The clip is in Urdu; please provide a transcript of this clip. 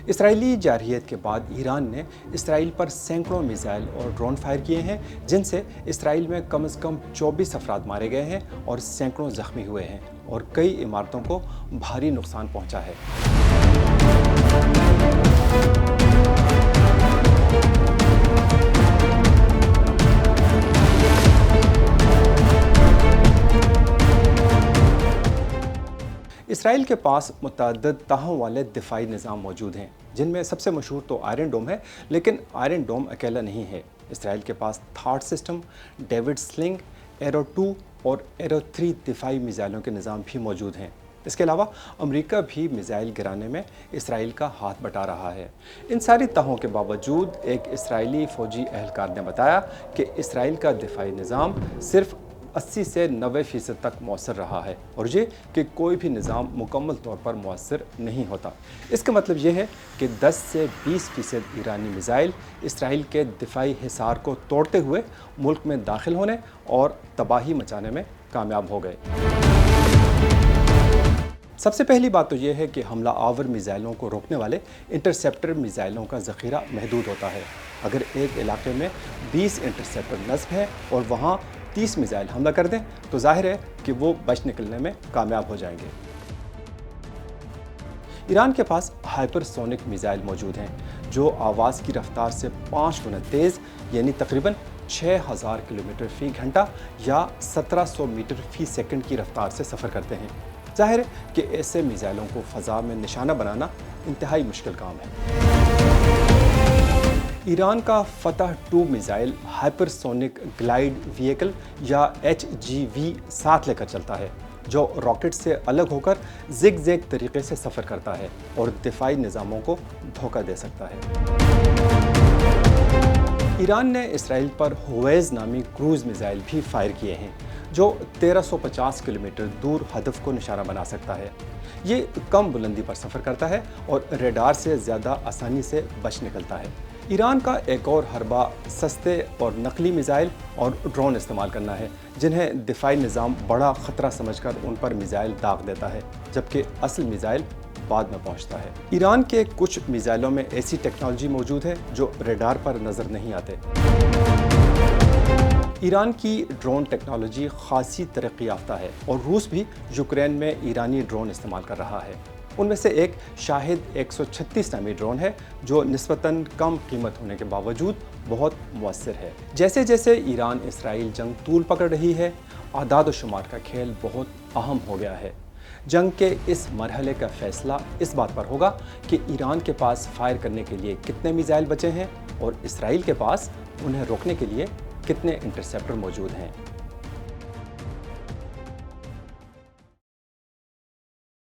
اسرائیلی جارحیت کے بعد ایران نے اسرائیل پر سینکڑوں میزائل اور ڈرون فائر کیے ہیں، جن سے اسرائیل میں کم از کم 24 افراد مارے گئے ہیں اور سینکڑوں زخمی ہوئے ہیں اور کئی عمارتوں کو بھاری نقصان پہنچا ہے۔ اسرائیل کے پاس متعدد تہوں والے دفاعی نظام موجود ہیں، جن میں سب سے مشہور تو آئرن ڈوم ہے، لیکن آئرن ڈوم اکیلا نہیں ہے۔ اسرائیل کے پاس تھاڈ سسٹم، ڈیوڈ سلنگ، ایرو 2 اور ایرو 3 دفاعی میزائلوں کے نظام بھی موجود ہیں۔ اس کے علاوہ امریکہ بھی میزائل گرانے میں اسرائیل کا ہاتھ بٹا رہا ہے۔ ان ساری تہوں کے باوجود ایک اسرائیلی فوجی اہلکار نے بتایا کہ اسرائیل کا دفاعی نظام صرف 80 سے 90% تک مؤثر رہا ہے، اور یہ کہ کوئی بھی نظام مکمل طور پر مؤثر نہیں ہوتا۔ اس کا مطلب یہ ہے کہ 10 سے 20% ایرانی میزائل اسرائیل کے دفاعی حصار کو توڑتے ہوئے ملک میں داخل ہونے اور تباہی مچانے میں کامیاب ہو گئے۔ سب سے پہلی بات تو یہ ہے کہ حملہ آور میزائلوں کو روکنے والے انٹرسیپٹر میزائلوں کا ذخیرہ محدود ہوتا ہے۔ اگر ایک علاقے میں 20 انٹرسیپٹر نصب ہے اور وہاں 30 میزائل حملہ کر دیں تو ظاہر ہے کہ وہ بچ نکلنے میں کامیاب ہو جائیں گے۔ ایران کے پاس ہائپر سونک میزائل موجود ہیں جو آواز کی رفتار سے 5 گنا تیز، یعنی تقریباً 6000 کلومیٹر فی گھنٹہ یا 1700 میٹر فی سیکنڈ کی رفتار سے سفر کرتے ہیں۔ ظاہر ہے کہ ایسے میزائلوں کو فضا میں نشانہ بنانا انتہائی مشکل کام ہے۔ ایران کا فتح 2 missile hyper sonic glide vehicle یا HGV-7 لے کر چلتا ہے، جو راکٹ سے الگ ہو کر زگ زیگ طریقے سے سفر کرتا ہے اور دفاعی نظاموں کو دھوکہ دے سکتا ہے۔ ایران نے اسرائیل پر ہویز نامی کروز میزائل بھی فائر کیے ہیں، جو 1350 کلومیٹر دور ہدف کو نشانہ بنا سکتا ہے۔ یہ کم بلندی پر سفر کرتا ہے اور ریڈار سے زیادہ آسانی سے بچ نکلتا ہے۔ ایران کا ایک اور حربہ سستے اور نقلی میزائل اور ڈرون استعمال کرنا ہے، جنہیں دفاعی نظام بڑا خطرہ سمجھ کر ان پر میزائل داغ دیتا ہے، جبکہ اصل میزائل بعد میں پہنچتا ہے۔ ایران کے کچھ میزائلوں میں ایسی ٹیکنالوجی موجود ہے جو ریڈار پر نظر نہیں آتے۔ ایران کی ڈرون ٹیکنالوجی خاصی ترقی یافتہ ہے اور روس بھی یوکرین میں ایرانی ڈرون استعمال کر رہا ہے۔ ان میں سے ایک شاہد 136 نامی ڈرون ہے جو نسبتاً کم قیمت ہونے کے باوجود بہت مؤثر ہے۔ جیسے جیسے ایران اسرائیل جنگ طول پکڑ رہی ہے، اعداد و شمار کا کھیل بہت اہم ہو گیا ہے۔ جنگ کے اس مرحلے کا فیصلہ اس بات پر ہوگا کہ ایران کے پاس فائر کرنے کے لیے کتنے میزائل بچے ہیں اور اسرائیل کے پاس انہیں روکنے کے لیے کتنے انٹرسیپٹر موجود ہیں۔